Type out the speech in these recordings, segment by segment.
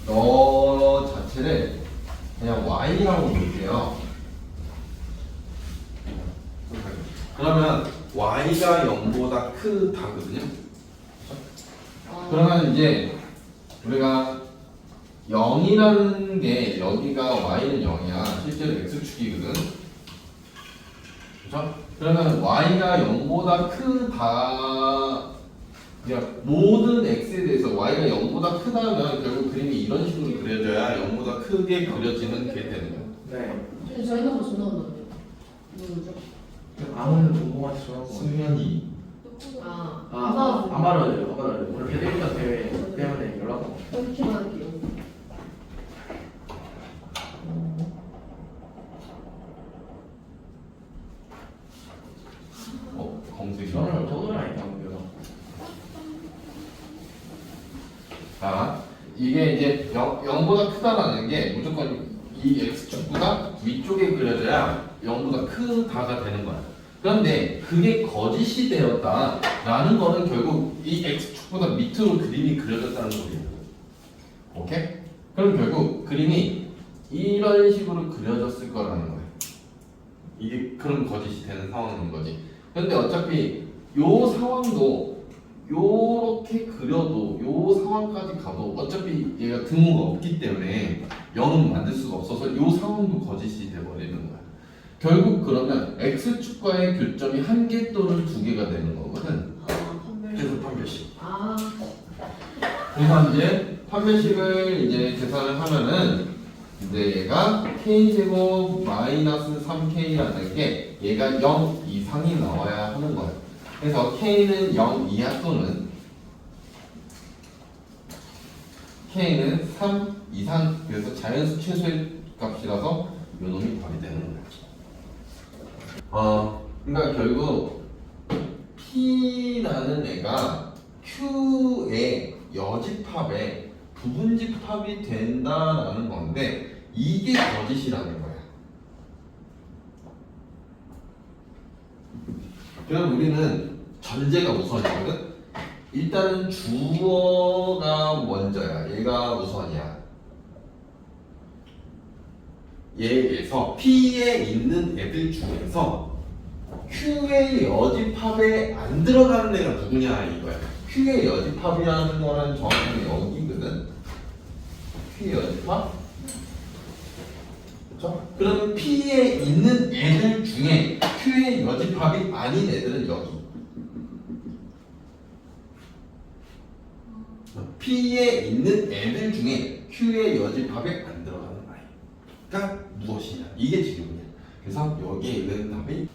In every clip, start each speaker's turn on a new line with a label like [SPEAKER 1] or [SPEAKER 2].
[SPEAKER 1] 너 자체를 그냥 y라고 볼게요. 그러면 y가 0보다 크다거든요. 그러면 이제 우리가 0이라는 게 여기가 y는 0이야. 실제로 x축이거든. 그렇죠? 그러면 y가 0보다 크다. 그러니까 모든 x에 대해서 y가 0보다 크다면 결국 그림이 이런 식으로 그려져야 0보다 크게 그려지는 게 되는 거야.
[SPEAKER 2] 네. 저희 너무 존나 온다고요. 누구죠?
[SPEAKER 3] 아무는 궁금하지 않고.
[SPEAKER 1] 승현이.
[SPEAKER 3] 안 말아요. 오늘 배드민턴 대회 때문에 연락 와.
[SPEAKER 2] 이렇게만 할게요.
[SPEAKER 1] 검색이.
[SPEAKER 3] 저는 아니다.
[SPEAKER 1] 자, 이게 이제 0보다 크다라는 게 무조건 이 x축보다 위쪽에 그려져야 0보다 크다가 되는 거야. 그런데 그게 거짓이 되었다라는 거는 결국 이 x축보다 밑으로 그림이 그려졌다는 소리야. 오케이? 그럼 결국 그림이 이런 식으로 그려졌을 거라는 거야. 이게 그런 거짓이 되는 상황인 거지. 근데 어차피 요 상황도 요렇게 그려도 요 상황까지 가도 어차피 얘가 등호가 없기 때문에 0은 만들 수가 없어서 요 상황도 거짓이 돼버리는 거야. 결국 그러면 x축과의 교점이 한 개 또는 두 개가 되는 거거든. 그래서 판별식. 그래서 이제 판별식을 이제 계산을 하면은 이제 얘가 k제곱 마이너스 3k라는 게 얘가 0 이상이 나와야 하는 거야. 그래서 k는 0 이하 또는 k는 3 이상. 그래서 자연수 최소의 값이라서 요 놈이 답이 되는 거야. 그러니까 결국 P라는 애가 Q의 여집합에 부분집합이 된다라는 건데 이게 거짓이라는 거야. 그럼 우리는 전제가 우선이거든. 일단은 주어가 먼저야. 얘가 우선이야. 얘에서 P에 있는 애들 중에서 Q의 여집합에 안 들어가는 애가 누구냐 이거야. Q의 여집합이라는 거는 정확히 여기거든. Q의 여집합. 그렇죠? 그러면 P에 있는 애들 중에 Q의 여집합이 아닌 애들은 여기. P에 있는 애들 중에 Q의 여집합에 안 들어가는 아이가 무엇이냐? 이게 질문이야. 그래서 여기에 있는 답이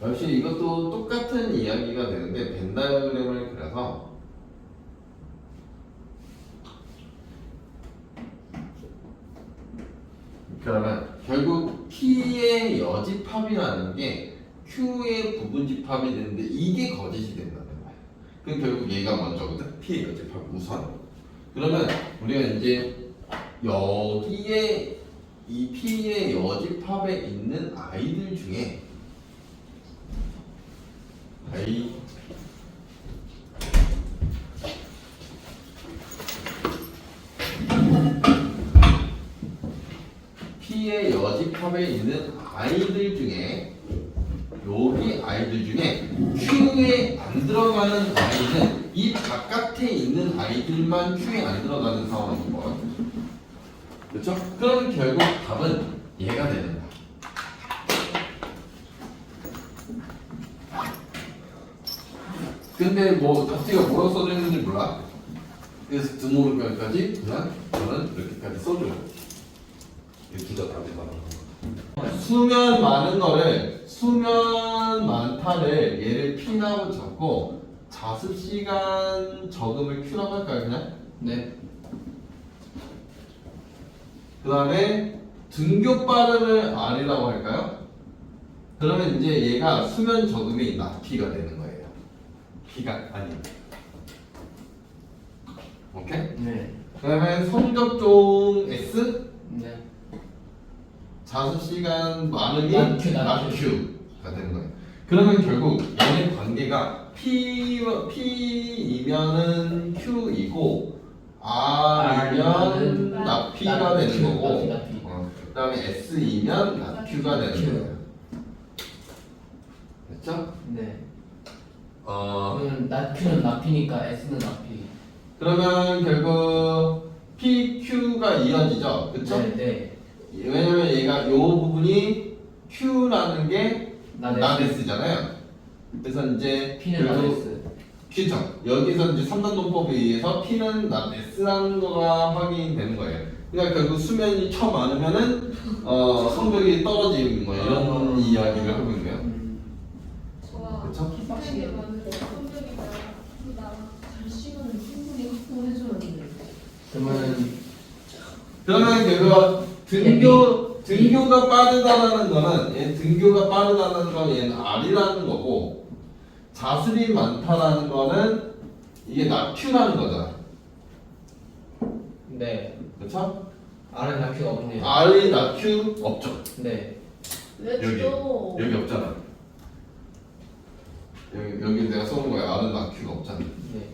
[SPEAKER 1] 역시 이것도 똑같은 이야기가 되는데 벤 다이어그램을 그려서 그러면 결국 P의 여집합이라는 게 Q의 부분집합이 되는데 이게 거짓이 된다는 거야. 그럼 결국 얘가 먼저거든. P의 여집합 우선. 그러면 우리가 이제 여기에 이 P의 여집합에 있는 아이들 중에 P의 여집합에 있는 아이들 중에 여기 아이들 중에 Q에 안 들어가는 아이는 이 바깥에 있는 아이들만 Q에 안 들어가는 상황인 거야. 그렇죠? 그럼 결국 답은 얘가 되는 거야. 근데 뭐 답지가 뭐라고 써져 있는지 몰라. 그래서 등호르까지 그냥 저는 이렇게까지 써줘요. 둘 다 답이 많아. 수면 많은 거를 수면 많다를 얘를 P라고 잡고 자습 시간 적음을 Q라고 할까요 그냥?
[SPEAKER 3] 네.
[SPEAKER 1] 그 다음에 등교 빠름을 R이라고 할까요? 그러면 이제 얘가 수면 적음이 not P가 되는 거예요. P가 아닌. 오케이?
[SPEAKER 3] 네.
[SPEAKER 1] 그 다음에 성적종 S
[SPEAKER 3] 네.
[SPEAKER 1] 자습 시간 많음이
[SPEAKER 3] not Q.
[SPEAKER 1] Q가 되는 거예요. 그러면 결국 얘네 관계가 P이면은 Q이고 R이면 나P가 되는 거고
[SPEAKER 3] 나피.
[SPEAKER 1] 그 다음에 S이면 나Q가 되는 거예요. 됐죠?
[SPEAKER 3] 네.
[SPEAKER 1] 어,
[SPEAKER 3] Q는 나피니까 S는 나피.
[SPEAKER 1] 그러면 결국 PQ가 이어지죠? 그쵸?
[SPEAKER 3] 네, 네.
[SPEAKER 1] 왜냐면 얘가 요 부분이 Q라는 게 나데스잖아요. 그래서 이제
[SPEAKER 3] P는
[SPEAKER 1] 결국
[SPEAKER 3] 나데스.
[SPEAKER 1] 그쵸? 여기서 이제 3단 논법에 의해서 P는 나데스라는 거가 확인되는 거예요. 그러니까 결국 수면이 처 많으면은 성적이 떨어지는 거 이런 이야기를 하고 있는 거예요.
[SPEAKER 4] 좋아.
[SPEAKER 1] 그쵸?
[SPEAKER 4] 빡시게 많은데 성적이 나랑
[SPEAKER 2] 잘 시간을 충분히 확보해줘야 돼.
[SPEAKER 3] 그러면
[SPEAKER 1] 결국 등교가 빠르다라는 거는 얘 등교가 빠르다는 건 얘는 R이라는 거고 자습이 많다라는 거는 이게 나Q라는 거잖아.
[SPEAKER 3] 네.
[SPEAKER 1] 그렇죠?
[SPEAKER 3] R은 나피가 없네요.
[SPEAKER 1] R이 나Q 없죠.
[SPEAKER 3] 네.
[SPEAKER 2] 왜
[SPEAKER 1] 여기
[SPEAKER 2] 또?
[SPEAKER 1] 여기 없잖아. 여기 내가 써놓은 거야. R은 나Q가 없잖아.
[SPEAKER 3] 네.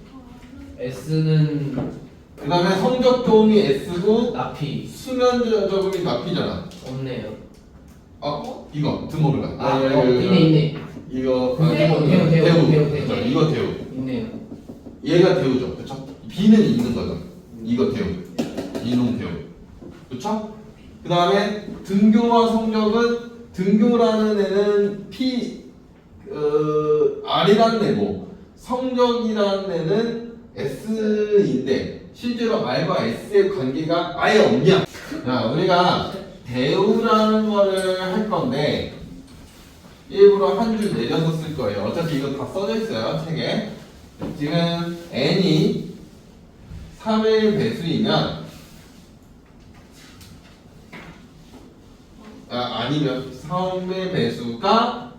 [SPEAKER 3] S는
[SPEAKER 1] 그 다음에 성적 도움이 S고
[SPEAKER 3] 나피
[SPEAKER 1] 수면 저금이 나P잖아.
[SPEAKER 3] 없네요.
[SPEAKER 1] 이거 드모르가.
[SPEAKER 3] 있네.
[SPEAKER 1] 이거
[SPEAKER 2] 대우.
[SPEAKER 3] 대우.
[SPEAKER 1] 그렇죠. 이거 대우.
[SPEAKER 3] 있네요.
[SPEAKER 1] 얘가 대우죠. 그렇죠? B는 있는 거죠. 이거 대우. 이놈 대우. 그렇죠? 그 다음에 등교와 성적은 등교라는 애는 R이라는 애고 성적이라는 애는 S인데 실제로 R과 S의 관계가 아예 없냐? 자, 우리가 대우라는 거를 할 건데 일부러 한 줄 내려서 쓸 거예요. 어차피 이거 다 써져 있어요, 책에. 지금 n이 3의 배수이면 아니면 3의 배수가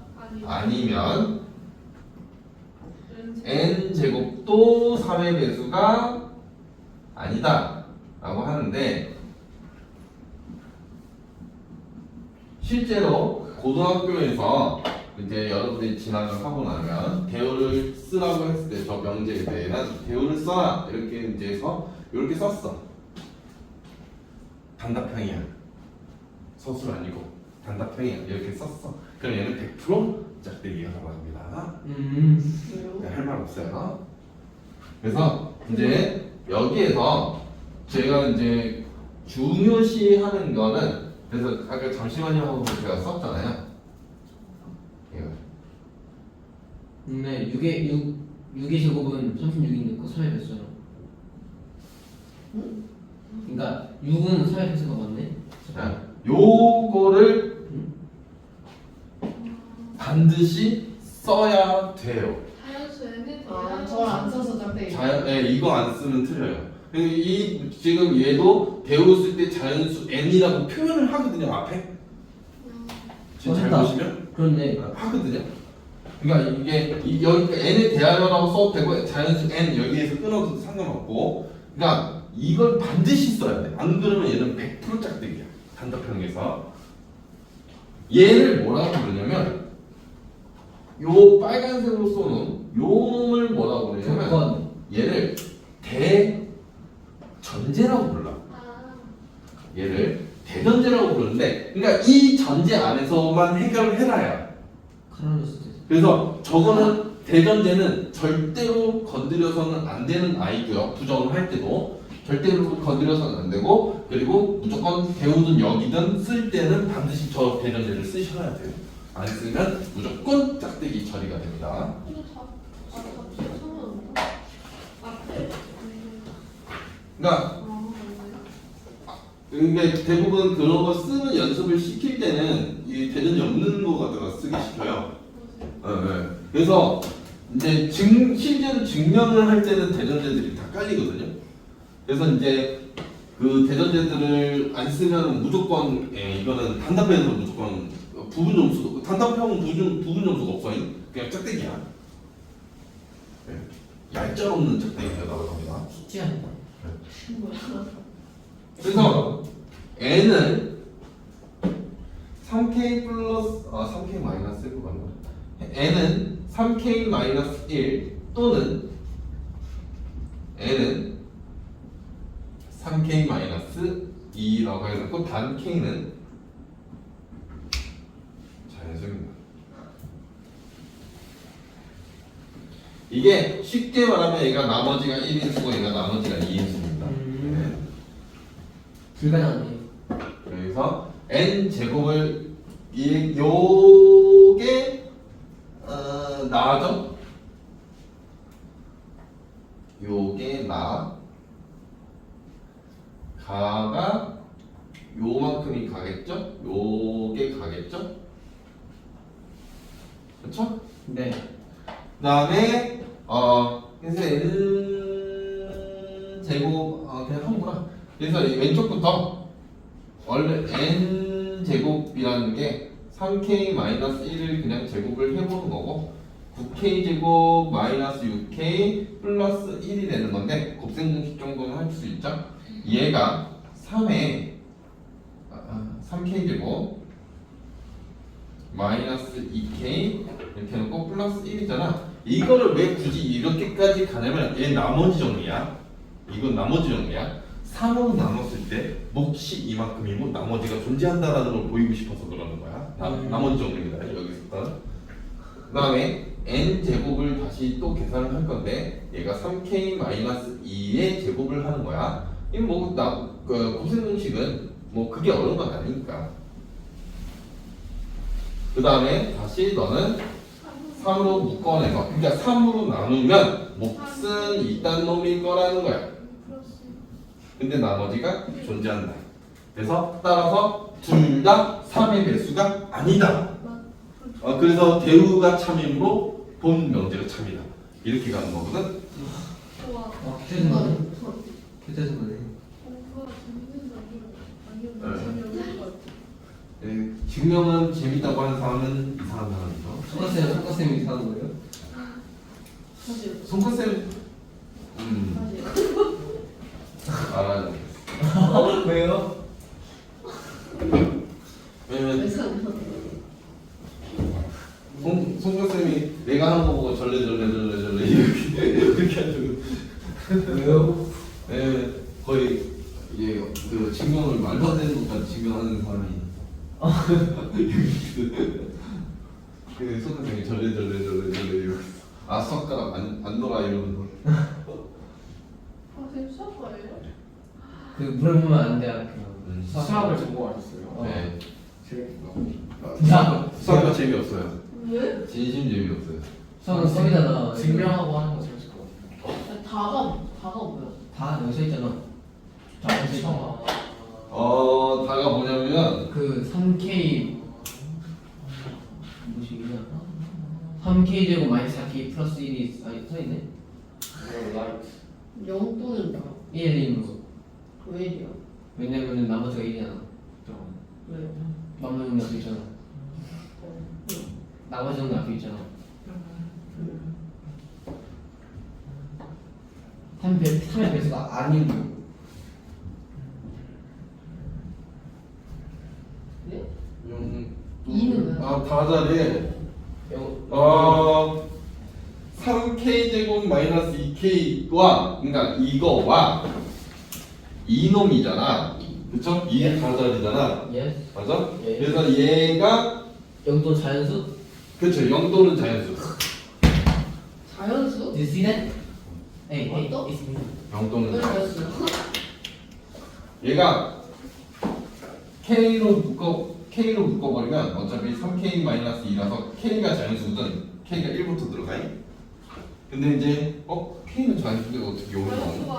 [SPEAKER 1] 아니면 n 제곱도 3의 배수가 아니다 라고 하는데 실제로 고등학교에서 이제 여러분들이 진학을 하고 나면 대우를 쓰라고 했을 때 저 명제에 대해는 대우를 써라 이렇게 이제 해서 이렇게 썼어. 단답형이야. 서술 아니고 단답형이야. 이렇게 썼어. 그럼 얘는 100% 짝대기라고 합니다. 할 말 없어요. 그래서 이제 여기에서 제가 이제 중요시 하는 거는 그래서 아까 잠시만요 하고 제가 썼잖아요. 이거.
[SPEAKER 3] 네. 6의 제곱은 36인데 그 3의 배수잖아. 그러니까 6은 3의 배수가 맞네.
[SPEAKER 1] 자, 요거를 반드시 써야 돼요.
[SPEAKER 4] 자연수 N에
[SPEAKER 2] 저걸 안 써서 짝대기.
[SPEAKER 1] 이거 안 쓰면 틀려요. 이 지금 얘도 대우 쓸 때 자연수 n이라고 표현을 하거든요 앞에. 지금 잘
[SPEAKER 3] 맞다.
[SPEAKER 1] 보시면
[SPEAKER 3] 그렇네.
[SPEAKER 1] 하거든요. 그러니까 이게 여기 n에 대하여라고 써도 되고 자연수 n 여기에서 끊어도 상관없고, 그러니까 이걸 반드시 써야 돼. 안 그러면 얘는 100% 짝대기야. 단답형에서 얘를 뭐라고 부르냐면 요 빨간색으로 쏘는 요 놈을 뭐라고 부르냐면
[SPEAKER 3] 조건.
[SPEAKER 1] 얘를 대전제라고 불러. 얘를 대전제라고 부르는데, 그러니까 이 전제 안에서만 해결을 해놔야.
[SPEAKER 3] 카라누스.
[SPEAKER 1] 그래서 저거는 대전제는 절대로 건드려서는 안 되는 아이고요. 부정을 할 때도 절대로 건드려서는 안 되고, 그리고 무조건 대우든 여기든 쓸 때는 반드시 저 대전제를 쓰셔야 돼요. 안 쓰면 무조건 짝대기 처리가 됩니다. 그러니까 근데 대부분 그런 거 쓰는 연습을 시킬 때는 이 대전제 없는 거 갖다가 쓰게 시켜요. 네. 그래서 이제 실제로 증명을 할 때는 대전제들이 다 깔리거든요. 그래서 이제 그 대전제들을 안 쓰면 무조건 이거는 단답형에서 무조건 부분 점수, 단답형은 부분 점수가 없어. 그냥 짝대기야. 네. 얄짤없는 짝대기가 나옵니다.
[SPEAKER 3] 쉽지 않다.
[SPEAKER 1] 그래서 n은 3k 플러스 3k 마이너스 1로 가는 거야. n은 3k 마이너스 1 또는 n은 3k-2라고 해서 단 k는 자연수입니다. 이게 쉽게 말하면 얘가 나머지가 1인수고 얘가 나머지가 2인수입니다.
[SPEAKER 3] 불가능하네.
[SPEAKER 1] 그래서 n 제곱을 요게 나죠? 요게 나 가가 요만큼이 가겠죠? 요게 가겠죠? 그렇죠?
[SPEAKER 3] 네.
[SPEAKER 1] 그다음에 그래서 n 제곱 그냥 한구나. 그래서 이 왼쪽부터 원래 n 제곱이라는 게 3k-1을 그냥 제곱을 해보는 거고 9k 제곱 마이너스 6k 플러스 1이 되는 건데 곱셈 공식 정도는 할 수 있죠. 얘가 3에 3k 제곱 마이너스 2k 이렇게 해놓고 플러스 1이잖아. 이거를 왜 굳이 이렇게까지 가냐면 얘 나머지 정리야. 이건 나머지 정리야. 3으로 나눴을 때 몫이 이만큼이고 나머지가 존재한다라는 걸 보이고 싶어서 그러는 거야. 나머지 정리입니다. 여기서부터. 그 다음에 n 제곱을 다시 또 계산을 할 건데 얘가 3k-2의 제곱을 하는 거야. 이 곱셈 공식은 뭐 그게 어려운 건 아니니까. 그 다음에 다시 너는 3으로 묶어내서 그러니까 3으로 나누면 몫은 이딴 놈일 거라는 거야. 근데 나머지가 존재한다. 그래서 따라서 둘 다 3의 배수가 아니다. 그래서 대우가 참이므로 본 명제가 참이다. 이렇게 가는 거거든.
[SPEAKER 4] 좋아.
[SPEAKER 3] 기대는 거네. 기대는 거네.
[SPEAKER 4] 공부가 재밌는지 아니면
[SPEAKER 1] 네.
[SPEAKER 4] 재미없는 것 같아.
[SPEAKER 1] 증명은 재밌다고 하는 사람은 이상한 사람이죠.
[SPEAKER 3] 손가쌤이 이상한 거예요?
[SPEAKER 2] 사실
[SPEAKER 1] 손끝쌤
[SPEAKER 2] 사실
[SPEAKER 1] 알아야 돼.
[SPEAKER 3] 왜요?
[SPEAKER 1] 왜냐면
[SPEAKER 2] 이상한
[SPEAKER 1] 손끝쌤이 내가 하는 거 보고 절레절레 이렇게 하죠.
[SPEAKER 3] 왜요?
[SPEAKER 1] 네, 거의 이제 그 증명을 말도 안 되는 것까지 증명하는 사람이. 그 손선생이 절레절레 이렇게 손가락 안 놀아 이러면서.
[SPEAKER 4] 선생님 수업 거예요?
[SPEAKER 3] 그 물어보면 안 돼.
[SPEAKER 5] 수학을 전공하셨어요.
[SPEAKER 1] 네.
[SPEAKER 3] 자,
[SPEAKER 1] 수학은 재미없어요.
[SPEAKER 4] 왜?
[SPEAKER 1] 진심 재미없어요.
[SPEAKER 3] 수학은 썸이잖아.
[SPEAKER 5] 증명하고 하는 거 재밌을 것 같아요.
[SPEAKER 2] 다가 뭐야?
[SPEAKER 3] 다 여기 써 있잖아. 다 여기 써 있잖아.
[SPEAKER 1] 다가 뭐냐면
[SPEAKER 3] 그 3K 뭐시기냐? 3K 제곱 마이너스 4K 플러스 1이 써 있네.
[SPEAKER 5] 라이트.
[SPEAKER 2] 0 또는 나
[SPEAKER 3] 1인 거.
[SPEAKER 2] 왜 이래요?
[SPEAKER 3] 왜냐면은 나머지가 1이잖아.
[SPEAKER 2] 왜?
[SPEAKER 3] 나머지는 앞에 있잖아. 나머지는 앞에 있잖아. 3의 배수가 아니고.
[SPEAKER 2] 네?
[SPEAKER 1] 2는
[SPEAKER 2] 왜?
[SPEAKER 1] 다자리에 3k 제곱 마이너스 2k와 그러니까 이거와 이놈이잖아. 그쵸? 이게 다자리잖아.
[SPEAKER 3] 예.
[SPEAKER 1] 맞아?
[SPEAKER 3] 예.
[SPEAKER 1] 그래서 얘가
[SPEAKER 3] 영도 자연수?
[SPEAKER 1] 그쵸 0도는 자연수.
[SPEAKER 2] 자연수?
[SPEAKER 3] Did you see that? Hey, hey,
[SPEAKER 2] 어떤?
[SPEAKER 3] it's me.
[SPEAKER 1] 0도는
[SPEAKER 2] 왜
[SPEAKER 1] 자연수.
[SPEAKER 2] 자연수야?
[SPEAKER 1] 얘가 K로 묶어버리면 어차피 3k-2라서 K가 자연수든 K가 1부터 들어가요. 근데 이제 K는 자연수인데 어떻게 0을 넣어?
[SPEAKER 4] 자연수가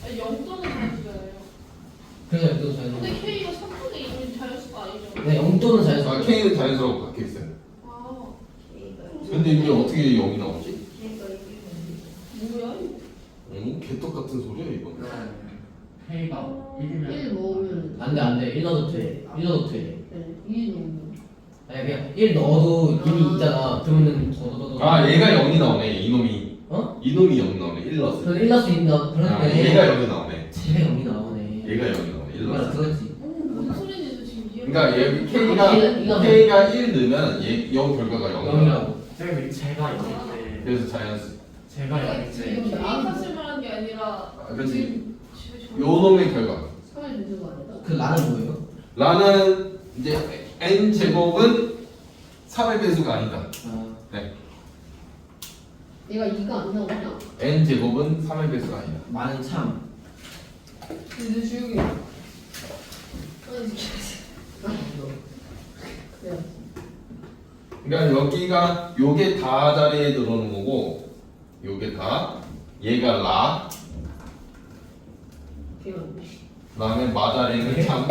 [SPEAKER 4] 아니 0도는 자연수잖아요.
[SPEAKER 3] 그래서 영도는 자연수.
[SPEAKER 4] 근데 K가 3분의 1이면 자연수가 아니죠.
[SPEAKER 3] 네, 영도는 자연수.
[SPEAKER 1] K는 자연수라고 박혀있어요.
[SPEAKER 4] 아,
[SPEAKER 1] 근데 이게 어떻게 0이 나오지?
[SPEAKER 4] 뭐야 이거?
[SPEAKER 1] 개떡같은 소리야 이거.
[SPEAKER 5] K가 1이면
[SPEAKER 2] 1 모으면
[SPEAKER 3] 안 돼. 1 넣어도 돼. 1 넣어도 돼.
[SPEAKER 2] 네, 2 넣으면
[SPEAKER 3] 아니 그냥 1 넣어도 이미 있잖아. 그러면은 더.
[SPEAKER 1] 아 얘가 0이 나오네 이놈이.
[SPEAKER 3] 어?
[SPEAKER 1] 이놈이 0 나오네 1 넣었을 때.
[SPEAKER 3] 그래서 1 넣을 수 있나? 그런데
[SPEAKER 1] 얘가 0이 나오네.
[SPEAKER 3] 제가 0이 나오네.
[SPEAKER 1] 얘가 0이 나오네 1
[SPEAKER 3] 이거랑
[SPEAKER 1] 넣었을 때.
[SPEAKER 3] 그거지.
[SPEAKER 4] 무슨 소리인지 지금 이해.
[SPEAKER 1] 그러니까 여기
[SPEAKER 3] 이거
[SPEAKER 1] K가 1 넣으면 얘 0 결과가 0이야.
[SPEAKER 3] 0이라고.
[SPEAKER 5] 쌤이 제가 0인데
[SPEAKER 1] 그래서 자연수.
[SPEAKER 5] 제가
[SPEAKER 4] 지금
[SPEAKER 5] 0인데
[SPEAKER 4] A 값을 말한 게 아니라
[SPEAKER 1] 그렇지.
[SPEAKER 4] 지금 집에
[SPEAKER 1] 놈의 결과.
[SPEAKER 2] 3의 배수가 아니다.
[SPEAKER 3] 그 라는 뭐예요?
[SPEAKER 1] 라는 이제 n 제곱은 3의 배수가 아니다.
[SPEAKER 3] 아,
[SPEAKER 1] 네.
[SPEAKER 2] 얘가 2가 안 나오냐?
[SPEAKER 1] n 제곱은 3의 배수가 아니다.
[SPEAKER 3] 많은 참.
[SPEAKER 2] 근데 주육이. 아니 그래.
[SPEAKER 1] 그러니까 여기가 요게 다 자리에 들어오는 거고 요게 다 얘가 라
[SPEAKER 2] 걔가 뭐.
[SPEAKER 1] 그다음에 마 자리에는 참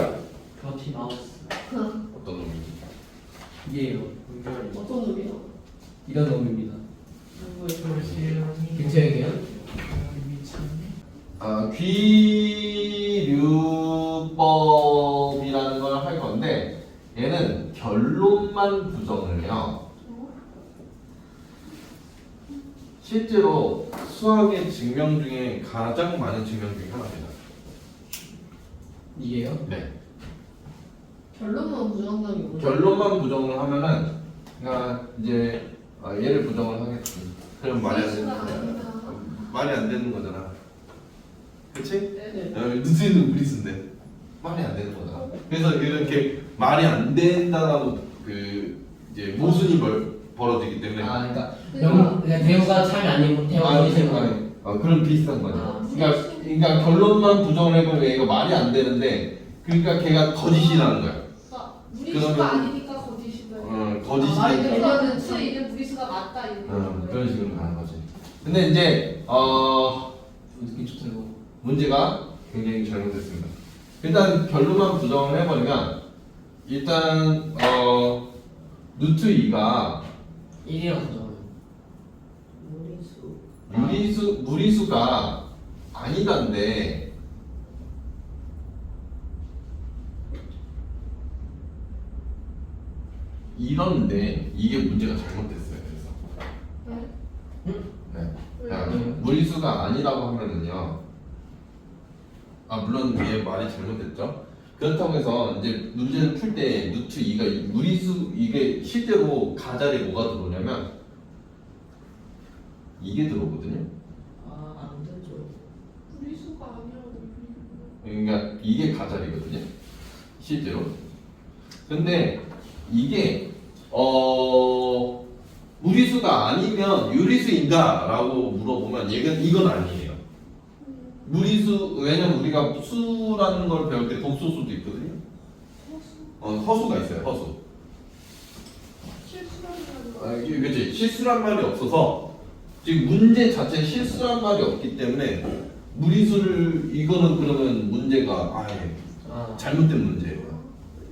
[SPEAKER 5] 더티 마우스.
[SPEAKER 1] 어떤 놈이
[SPEAKER 3] 이게요.
[SPEAKER 5] 분별이.
[SPEAKER 2] 어떤 놈이야?
[SPEAKER 3] 이런 놈입니다.
[SPEAKER 2] 누구예요?
[SPEAKER 3] 김태형이요?
[SPEAKER 1] 귀류법이라는 걸 할 건데 얘는 결론만 부정을 해요. 실제로 수학의 증명 중에 가장 많은 증명 중에 하나입니다.
[SPEAKER 3] 이게요?
[SPEAKER 1] 네.
[SPEAKER 2] 결론만 부정한다는 게 뭐야?
[SPEAKER 1] 결론만 부정을 하면은 그러니까 이제 얘를 부정을 하겠지. 그럼 말이 안 되는 거잖아. 말이 안 되는 거잖아. 그렇지?
[SPEAKER 2] 네.
[SPEAKER 1] 누수는 무리수인데 말이 안 되는 거잖아. 그래서 이렇게 말이 안 된다라고 그 이제 모순이 벌어지기 때문에
[SPEAKER 3] 아, 그러니까 대우가 참이 아니고 대우가 이세고.
[SPEAKER 1] 그런 비슷한 거죠.
[SPEAKER 3] 아.
[SPEAKER 1] 그러니까 결론만 부정을 해보면 얘가 말이 안 되는데 그러니까 걔가 거짓이라는 거야.
[SPEAKER 4] 무리수가
[SPEAKER 1] 그러면-
[SPEAKER 4] 아니니까 거짓이다.
[SPEAKER 1] 거짓이
[SPEAKER 2] 말이
[SPEAKER 1] 되니까.
[SPEAKER 2] 되면은
[SPEAKER 4] 수 있는 무리수가 맞다 이렇게.
[SPEAKER 1] 그런 식으로 가는 거지. 근데 이제
[SPEAKER 3] 느낌 좋다 이거.
[SPEAKER 1] 문제가 굉장히 잘못됐습니다. 일단 결론만 부정을 해버리면 일단 루트 2가
[SPEAKER 3] 1이라고 부정하면.
[SPEAKER 1] 무리수가 아니단데 이런데 이게 문제가 잘못됐어요. 그래서 네. 자, 무리수가 아니라고 하면은요. 물론 얘 말이 잘못됐죠. 그렇다고 해서 이제 문제를 풀 때 루트 2가 무리수 이게 실제로 가자리에 뭐가 들어오냐면 이게 들어오거든요.
[SPEAKER 3] 안 되죠.
[SPEAKER 4] 무리수가 아니라고.
[SPEAKER 1] 그러니까 이게 가자리거든요. 실제로. 근데 이게 무리수가 아니면 유리수인가라고 물어보면 이건 아니에요. 무리수 왜냐면 우리가 수라는 걸 배울 때 독소수도 있거든요. 허수가 있어요. 허수.
[SPEAKER 4] 실수라는
[SPEAKER 1] 이게 그치 실수란 말이 없어서 지금 문제 자체에 실수란 말이 없기 때문에 무리수를 이거는 그러면 문제가 아예 잘못된 문제예요.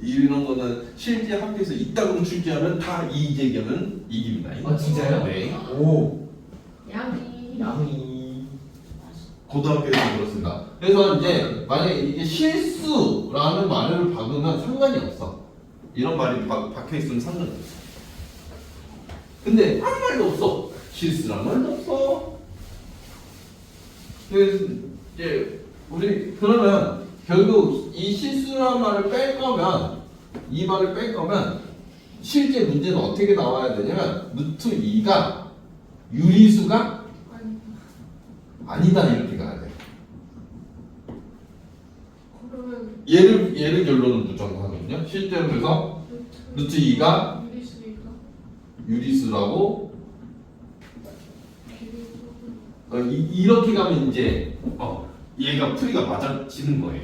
[SPEAKER 1] 이런 거는 실제 학교에서 있다고 출제하면 다 이의제기하면 이깁니다.
[SPEAKER 3] 진짜요?
[SPEAKER 1] 네.
[SPEAKER 3] 오.
[SPEAKER 2] 양이.
[SPEAKER 3] 양이.
[SPEAKER 1] 고등학교에서 그렇습니다. 그래서 이제 만약에 이게 실수라는 말을 박으면 상관이 없어. 이런 말이 박혀 있으면 상관이 없어. 근데 아무 말도 없어. 실수란 말도 없어. 그래서 이제 우리 그러면 결국 이 실수란 말을 뺄 거면 이 말을 뺄 거면 실제 문제는 어떻게 나와야 되냐면 루트 2가 유리수가 아니다 이렇게 가야 돼.
[SPEAKER 4] 그러면
[SPEAKER 1] 얘를 결론은 부정하거든요. 실제로 그래서 루트 2가
[SPEAKER 4] 유리수니까.
[SPEAKER 1] 유리수라고 이렇게 가면 이제 얘가 풀이가 맞아지는 거예요.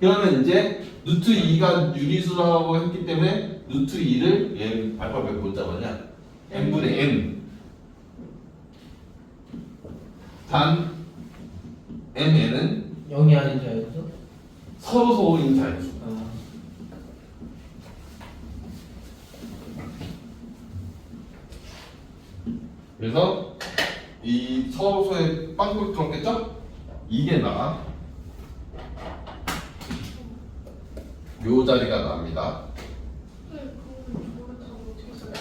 [SPEAKER 1] 그러면 이제 루트 2가 유리수라고 했기 때문에 루트 2를 얘 알파벳 못 잡았냐? n분의 n 단 mn은
[SPEAKER 3] 0이 아닌 줄 알죠?
[SPEAKER 1] 서로 서로인 자연수. 그래서 이 서로서의 빵꾸를 들었겠죠? 이게 나. 요 자리가 납니다.
[SPEAKER 4] 네, 그거는 저를 다 어떻게 써요?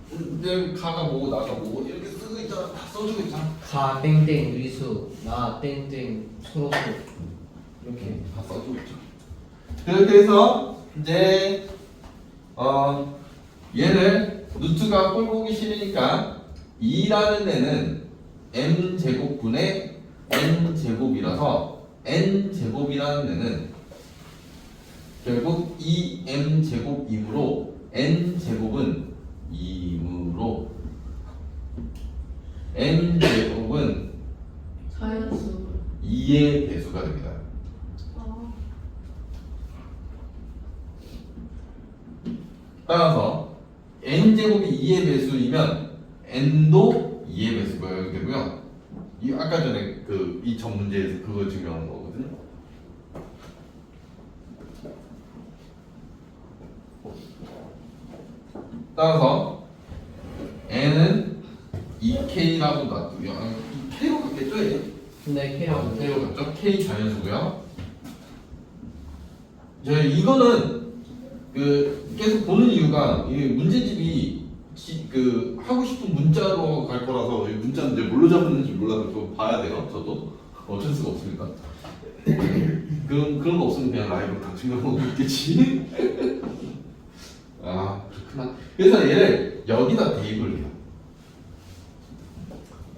[SPEAKER 1] 근데 가가 뭐고 나가 뭐고 이렇게 쓰고 있잖아. 다 써주고 있잖아.
[SPEAKER 3] 가 땡땡 유리수 나 땡땡 소로수 이렇게.
[SPEAKER 1] 다 써주고 있죠. 그렇게 해서 이제 얘를 루트가 꼴 보기 싫으니까 2라는 애는 m 제곱분의 n 제곱이라서 n 제곱이라는 데는 결국 2m 제곱이므로 n 제곱은 2이므로 n 제곱은
[SPEAKER 2] 자연수.
[SPEAKER 1] 2의 배수가 됩니다.
[SPEAKER 4] 아,
[SPEAKER 1] 따라서 n 제곱이 2의 배수이면 n도 2의 배수가 되고요. 이 아까 전에 그 이 전 문제에서 그거 증명한 거거든요. 따라서 n은 2k라고 놔두고요. k로 갖겠죠, 얘?
[SPEAKER 3] 네, K라고.
[SPEAKER 1] K로 갖죠. k 자연수고요. 이거는 그 계속 보는 이유가 이 문제집이 그 하고 싶은 문자로 갈 거라서 이 문자는 이제 뭘로 잡았는지 몰라서 또 봐야 돼요. 저도 어쩔 수가 없으니까. 그런 거 없으면 그냥 라이브로 다 증명하고 있겠지. 아 그렇구나. 그래서 얘를 여기다 대입을 해요.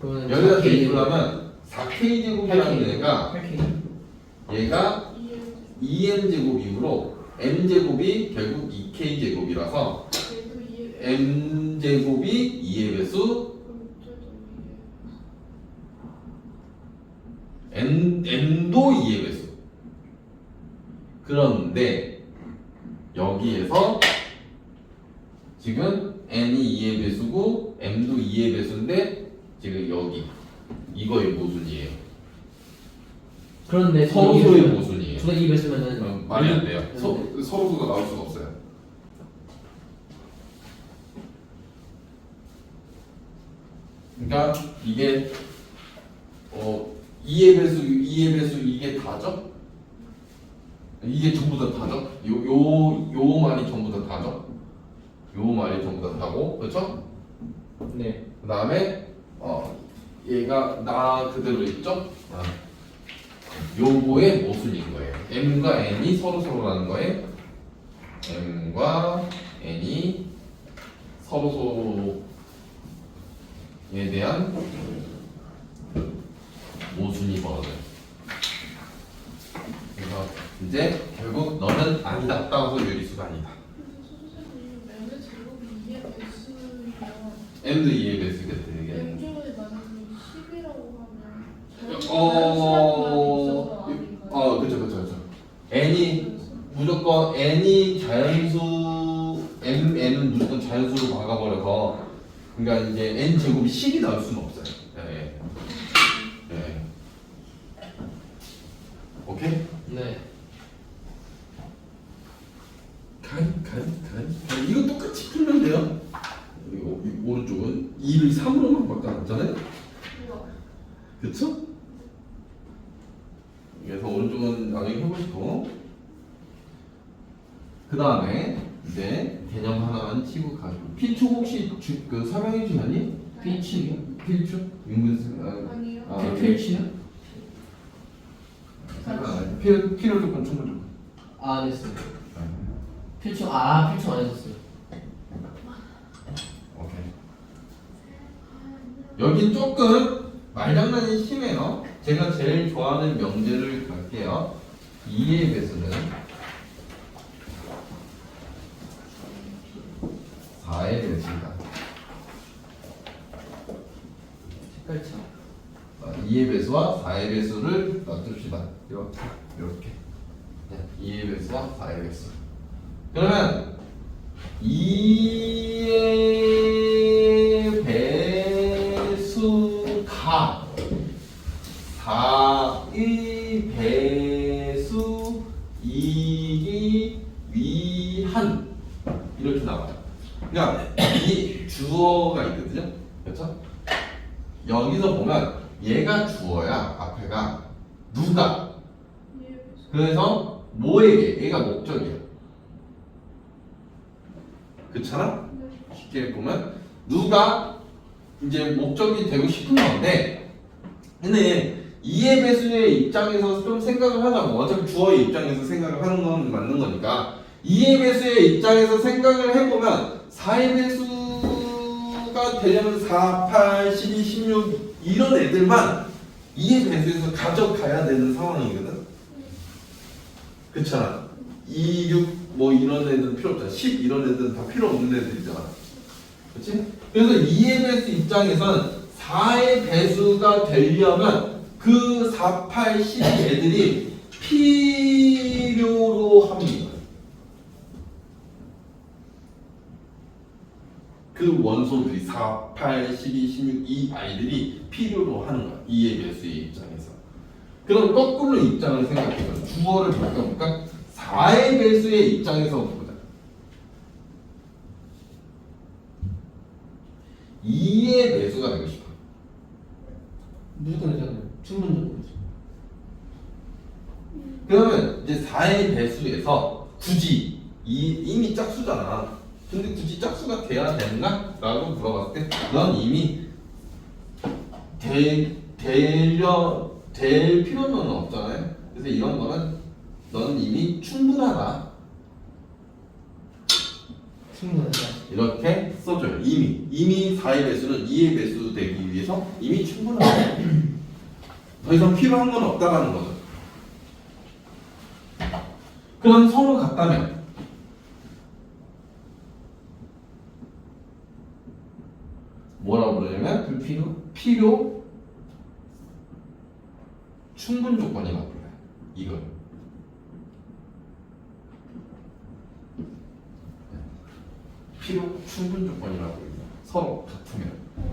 [SPEAKER 3] 그러면
[SPEAKER 1] 여기다
[SPEAKER 3] 4K
[SPEAKER 1] 대입을 하면 4k 제곱이라는 얘가
[SPEAKER 3] 8K.
[SPEAKER 1] 얘가
[SPEAKER 4] 이해.
[SPEAKER 1] 2m 제곱이므로 m 제곱이 결국 2k 제곱이라서
[SPEAKER 4] 얘도 이해.
[SPEAKER 1] m 제곱이 2의 배수,
[SPEAKER 4] 그럼 쟤도 이해.
[SPEAKER 1] n도 2의 배수. 그런데 여기에서 지금 n이 2의 배수고 m도 2의 배수인데 지금 여기 이거의 모순이에요.
[SPEAKER 3] 그런데
[SPEAKER 1] 서로서로의 모순이에요.
[SPEAKER 3] 두개 입에 쓰면은
[SPEAKER 1] 말이 안 돼요. 서로가 나올 수가 없어요. 그러니까 이게 2의 배수 이게 다죠? 이게 전부 다 다죠? 요 말이 전부 다 다죠? 요 말이 전부 다 다고, 그렇죠?
[SPEAKER 3] 네.
[SPEAKER 1] 그 다음에 얘가 나 그대로 있죠? 요거의 모순인 거예요. m과 n이 서로라는 거에 m과 n이 서로에 대한 모순이 벌어져요. 그래서 이제 결국 너는 아니다. 따라서 요리수가 아니다.
[SPEAKER 4] 그래서 선생님, 맨의 제곱이 이해 배수면
[SPEAKER 1] m도 2의 배수가 되게
[SPEAKER 4] 왼쪽에 만약에 10이라고 하면
[SPEAKER 1] 그쵸. n이 무조건 n이 자연수 mn은 무조건 자연수로 막아버려서 그러니까 이제 n 제곱이 10이 나올 수는 없어요. 네. 오케이?
[SPEAKER 3] 네.
[SPEAKER 1] 간. 이거 똑같이 풀면 돼요. 그리고 이 오른쪽은 2를 3으로만 바꿔놨잖아요. 그쵸? 그래서 오른쪽은 나중에 해보시고 그 다음에 이제 개념 하나만 치고 가지고 필축 혹시 그 설명해 주셨니?
[SPEAKER 3] 필축이요?
[SPEAKER 1] 필축? 인분수
[SPEAKER 4] 아니요.
[SPEAKER 3] 필축이요?
[SPEAKER 1] 필요 조건 충분 조건.
[SPEAKER 3] 아, 됐어요. 필축 안 했었어요.
[SPEAKER 1] 오케이. 여긴 조금 말장난이 심해요. 제가 제일 좋아하는 명제를 갈게요. 2의 배수는 4의 배수이다.
[SPEAKER 3] 색깔차.
[SPEAKER 1] 2의 배수와 4의 배수를 놔둡시다. 이렇게. 2의 배수와 4의 배수. 그러면 2의 배수가 4의 배수이기 위한 이렇게 나와요. 그러니까 이 주어가 있거든요. 그렇죠? 여기서 보면 얘가 주어야 앞에가 누가
[SPEAKER 4] 이해 배수.
[SPEAKER 1] 그래서 뭐에게 얘가 목적이야. 그렇잖아? 쉽게 보면 누가 이제 목적이 되고 싶은 건데 근데 이해 배수의 입장에서 좀 생각을 하자고 어차피 주어의 입장에서 생각을 하는 건 맞는 거니까 이해 배수의 입장에서 생각을 해보면 4의 배수가 되려면 4, 8, 12, 16 이런 애들만 2의 배수에서 가져가야 되는 상황이거든. 그렇잖아. 2, 6, 뭐 이런 애들은 필요 없잖아. 10 이런 애들은 다 필요 없는 애들이잖아. 그렇지? 그래서 2의 배수 입장에서는 4의 배수가 되려면 그 4, 8, 12 애들이 필요로 합니다. 그 원소들이 4, 8, 12, 16 이 아이들이 필요로 하는 거야. 2의 배수의 입장에서. 그럼 거꾸로 입장을 생각해봐. 주어를 바꿔볼까? 4의 배수의 입장에서 보자. 2의 배수가 되고 싶어.
[SPEAKER 3] 무조건 되잖아요. 충분적으로죠.
[SPEAKER 1] 그러면 이제 4의 배수에서 굳이 이미 짝수잖아. 근데 굳이 짝수가 돼야 되는가? 라고 물어봤을 때 넌 이미 될 필요는 없잖아요. 그래서 이런 거는 너는 이미 충분하다.
[SPEAKER 3] 충분하죠.
[SPEAKER 1] 이렇게 써줘요. 이미 4의 배수는 2의 배수 되기 위해서 이미 충분하다. 더 이상 필요한 건 없다라는 거죠. 그럼 서로 같다면 뭐라고 그러냐면
[SPEAKER 3] 불필요?
[SPEAKER 1] 필요 충분 조건이라고 불러요. 이걸 필요 충분 조건이라고 불러요. 서로 같으면.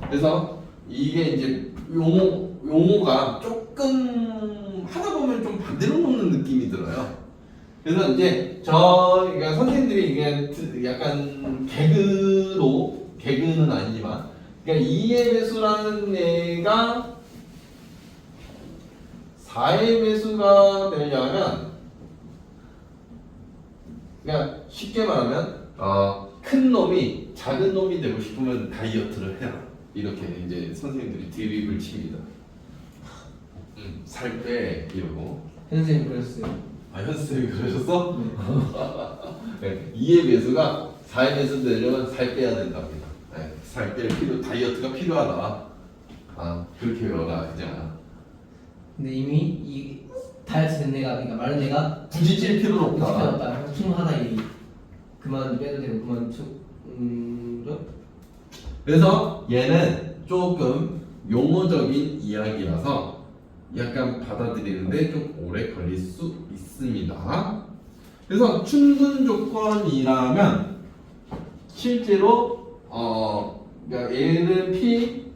[SPEAKER 1] 그래서 이게 이제 용어가 조금 하다 보면 좀 반대로 놓는 느낌이 들어요. 그래서 이제 그러니까 선생님들이 이게 약간 개그는 아니지만, 그러니까 2의 배수라는 애가 4의 배수가 되려면, 그러니까 쉽게 말하면 큰 놈이 작은 놈이 되고 싶으면 다이어트를 해라. 이렇게 이제 선생님들이 드립을 칩니다. 살 빼 이러고.
[SPEAKER 3] 선생님 그랬어요.
[SPEAKER 1] 아, 현수쌤이 그러셨어? 네. 2의 배수가 4의 배수 되려면 살 빼야 된답니다. 네. 살 뺄 다이어트가 필요하다. 아, 그렇게 외워라, 그냥.
[SPEAKER 3] 근데 이미 이 다이어트 된 애가, 그러니까 마른 애가
[SPEAKER 1] 굳이 찔 필요는
[SPEAKER 3] 필요
[SPEAKER 1] 없다.
[SPEAKER 3] 없다. 충분하다 이. 그만 빼도 되고 그만
[SPEAKER 1] 그래서 얘는 조금 용어적인 이야기라서 약간 받아들이는데 좀 오래 걸릴 수 있습니다. 그래서 충분 조건이라면 실제로 그러니까 얘를 P,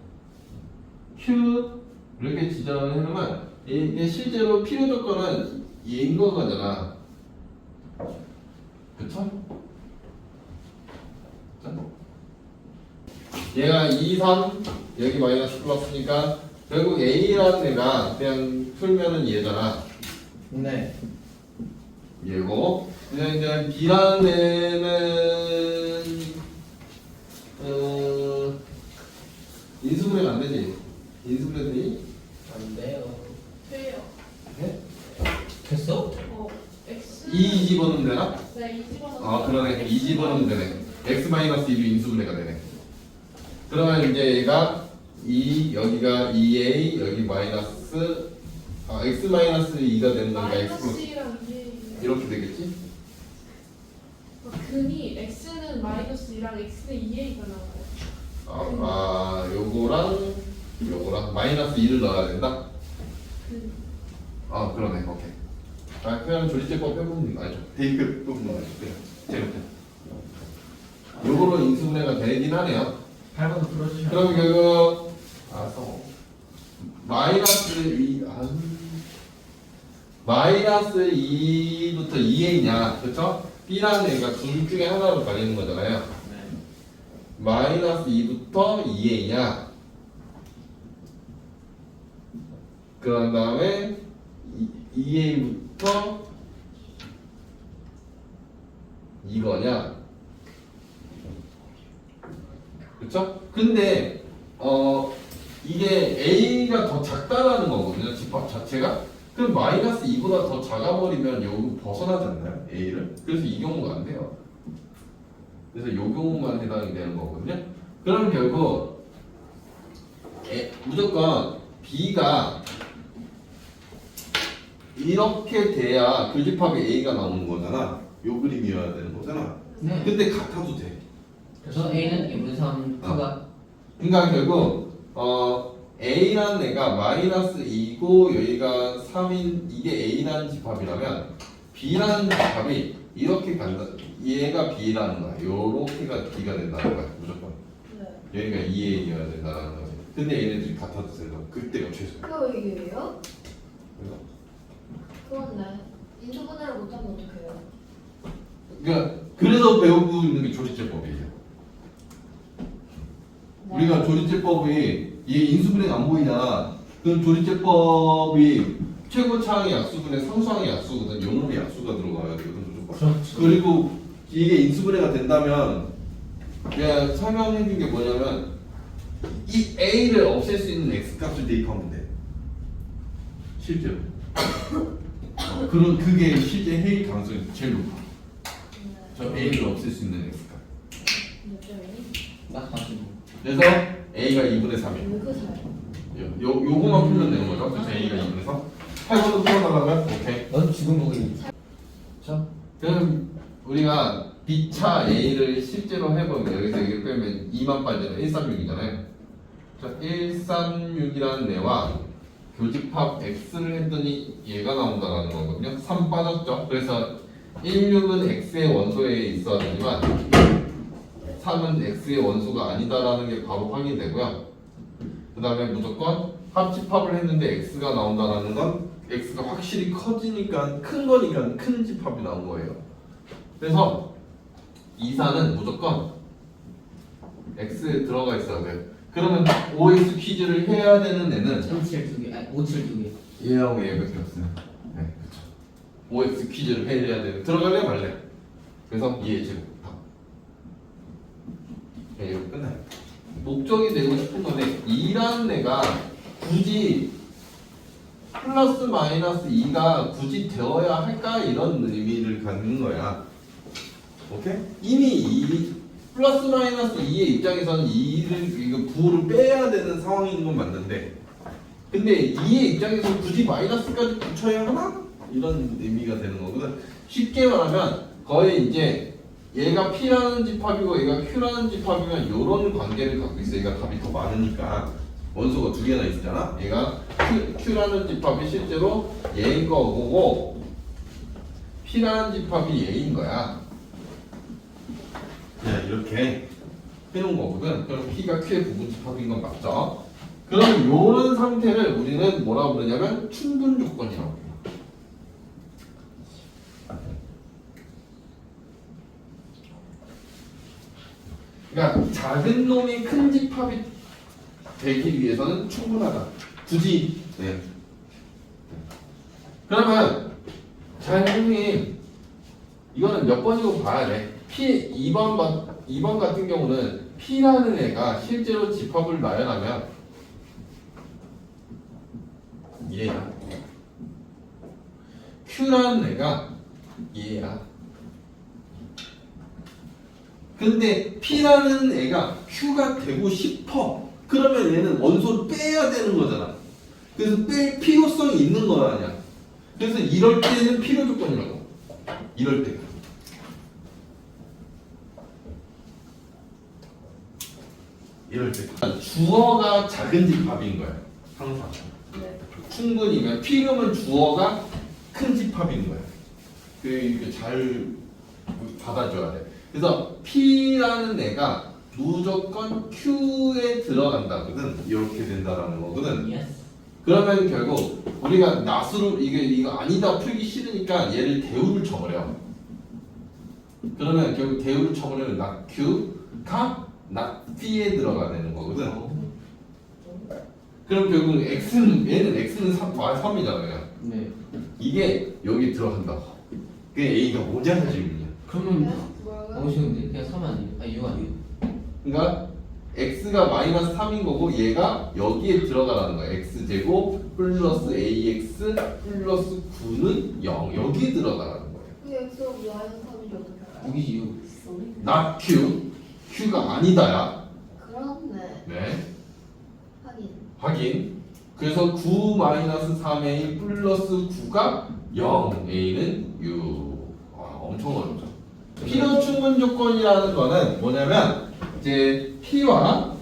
[SPEAKER 1] Q 이렇게 지정을 해놓으면 이게 실제로 필요 조건은 얘인 거잖아. 그쵸? 얘가 2, 3 여기 마이너스 플러스니까 결국 A라는 애가 그냥 풀면은 얘잖아.
[SPEAKER 3] 네.
[SPEAKER 1] 얘고 그냥 이제 B라는 애는 인수분해가 안 되지. 인수분해 되니?
[SPEAKER 3] 안 돼요.
[SPEAKER 4] 돼요.
[SPEAKER 1] 네?
[SPEAKER 3] 됐어?
[SPEAKER 4] X.
[SPEAKER 1] 2 집어넣으면 되나?
[SPEAKER 4] 네, 이 집어넣으면.
[SPEAKER 1] 아 그러네. 2 집어넣으면 되네. X-2도 인수분해가 되네. 그러면 이제 얘가 2 여기가 2A 여기 마이너스 X-2가 되는 건가 X 플러스
[SPEAKER 4] 마이너스랑 2에
[SPEAKER 1] 이렇게 되겠지?
[SPEAKER 4] 근이 X는 -2랑 X는 2A가 나와요.
[SPEAKER 1] 요거랑 마이너스 2를 넣어야 된다?
[SPEAKER 4] 근.
[SPEAKER 1] 아 그러네. 오케이. 아 그냥 조리제법 해보면 알죠. 대입 부분 알죠. 그냥 제로. 요걸로 인수분해가 되긴 하네요.
[SPEAKER 3] 8번 풀어주셔.
[SPEAKER 1] 그럼 결국 마이너스 2부터 2A냐, 그쵸? B라는 애가 둘 중에 하나로 가리는 거잖아요.
[SPEAKER 5] 네.
[SPEAKER 1] 마이너스 2부터 2A냐, 그런 다음에 2A부터 이거냐, 그쵸? 근데 이게 A가 더 작다라는 거거든요. 집합 자체가. 그럼 마이너스 2보다 더 작아버리면 여기 벗어나지 않나요? A를? 그래서 이 경우가 안 돼요. 그래서 이 경우만 해당이 되는 거거든요. 그럼 결국 무조건 B가 이렇게 돼야 교집합이 A가 나오는 거잖아. 요 그림이어야 되는 거잖아.
[SPEAKER 5] 네.
[SPEAKER 1] 근데 같아도 돼.
[SPEAKER 5] 그래서 A는 2분의 3 Q가
[SPEAKER 1] 그러니까 결국 A라는 애가 마이너스 2고 여기가 3인 이게 A라는 집합이라면 B라는 집합이 이렇게 간다. 얘가 B라는 거야. 요렇게가 B가 된다는 거야. 무조건.
[SPEAKER 2] 네.
[SPEAKER 1] 여기가 2A여야 된다는 거지. 근데 얘네들이 같아도 된다. 그때가 최소야.
[SPEAKER 2] 그거 얘기예요?
[SPEAKER 1] 그래서
[SPEAKER 2] 그렇네. 인수분해를 못하면 어떡해요?
[SPEAKER 1] 그러니까 그래서 배우고 있는 게 조리제법이에요. 우리가 조리제법이 얘 인수분해 안 보이잖아. 그럼 조리제법이 최고차항의 약수분의 상수항의 약수거든. 요놈의 약수가 들어가야 되거든 무조건.
[SPEAKER 5] 그렇죠.
[SPEAKER 1] 그리고 이게 인수분해가 된다면 내가 설명해 준 게 뭐냐면 이 A를 없앨 수 있는 X 값을 대입하면 돼. 실제로. 그런 그게 실제 해일 가능성이 제일 높아. 저 A를 없앨 수 있는 X 값.
[SPEAKER 2] 몇 점이니?
[SPEAKER 5] 딱 가지고
[SPEAKER 1] 그래서 A가 2분의 3이야.
[SPEAKER 2] 왜 그사요?
[SPEAKER 1] 요거만 풀면 되는 거죠? 그래서 A가 2분의 3. 8번도 풀어달라고요? 오케이.
[SPEAKER 5] 넌 지금 거기 자
[SPEAKER 1] 그럼 우리가 B차 A를 실제로 해보면 여기서 여기 빼면 2만 빠지잖아. 136이잖아요. 자, 136이라는 애와 교집합 X를 했더니 얘가 나온다라는 거거든요. 3 빠졌죠. 그래서 16은 X의 원소에 있어야 되지만 3은 X의 원소가 아니다라는 게 바로 확인되고요. 그 다음에 무조건 합집합을 했는데 X가 나온다라는 건 X가 확실히 커지니까 큰 거니까 큰 집합이 나온 거예요. 그래서 이사는 무조건 X에 들어가 있어야 돼요. 그러면 OX 퀴즈를 해야 되는 애는
[SPEAKER 5] 37 2개 아니 57 2개
[SPEAKER 1] 얘하고 얘밖에 없어요. 네, 그렇죠. OX 퀴즈를 해야 되는 들어갈래 말래. 그래서 얘 제곱 답. 네, 이거 끝나요. 목적이 되고 싶은 건데 2라는 애가 굳이 플러스 마이너스 2가 굳이 되어야 할까 이런 의미를 갖는 거야. 오케이? 이미 2 플러스 마이너스 2의 입장에서는 2를 이거 부호를 빼야 되는 상황인 건 맞는데 근데 2의 입장에서 굳이 마이너스까지 붙여야 하나? 이런 의미가 되는 거거든. 쉽게 말하면 거의 이제 얘가 P라는 집합이고 얘가 Q라는 집합이면 이런 관계를 갖고 있어. 얘가 답이 더 많으니까 원소가 두 개나 있잖아. 얘가 Q라는 집합이 실제로 얘인 거고 P라는 집합이 얘인 거야. 네, 이렇게 해놓은 거거든. 그럼 P가 Q의 부분 집합인 건 맞죠? 그럼 이런 상태를 우리는 뭐라고 부르냐면 충분 조건이라고 해요. 그러니까 작은 놈이 큰 집합이 되기 위해서는 충분하다. 굳이 네. 그러면 자 선생님 이거는 몇 번이고 봐야 돼. P 2번 같은 경우는 P라는 애가 실제로 집합을 나열하면 얘야. Q라는 애가 얘야. 근데 P라는 애가 Q가 되고 싶어. 그러면 얘는 원소를 빼야 되는 거잖아. 그래서 뺄 필요성이 있는 거 아니야. 그래서 이럴 때는 필요 조건이라고. 이럴 때. 이럴 때. 주어가 작은 집합인 거야. 항상.
[SPEAKER 2] 네.
[SPEAKER 1] 충분히면 필요면 주어가 큰 집합인 거야. 이게 잘 받아줘야 돼. 그래서 P라는 애가 무조건 Q에 들어간다거든. 이렇게 된다라는 거거든.
[SPEAKER 5] 예스
[SPEAKER 1] 그러면 결국 우리가 낫으로 이거 아니다 풀기 싫으니까 얘를 대우를 쳐버려. 그러면 결국 대우를 쳐버리면 낫 Q가 낫 P에 들어가 되는 거거든. 그럼 결국 X는 얘는 X는 3이잖아요.
[SPEAKER 5] 네
[SPEAKER 1] 이게 여기 들어간다고. 그게 A가 뭐냐는 질문이야.
[SPEAKER 5] 그러면
[SPEAKER 2] 뭐라고요?
[SPEAKER 5] 너무 쉬운데 그냥 3 아니에요? 아 6 아니에요?
[SPEAKER 1] 그러니까 x가 마이너스 3인 거고 얘가 여기에 들어가라는 거야. x제곱 플러스 ax 플러스 9는 0 여기에 들어가라는 거예요.
[SPEAKER 2] 그 X가 Y는 3이지 어떻게 알아요?
[SPEAKER 5] 6이지 6
[SPEAKER 1] not q q가 아니다야.
[SPEAKER 2] 그렇네.
[SPEAKER 1] 네
[SPEAKER 2] 하긴.
[SPEAKER 1] 확인. 그래서 9 마이너스 3a 플러스 9가 0, a는 6. 엄청 어렵죠. 필요 충분 조건이라는 거는 뭐냐면 이제 p와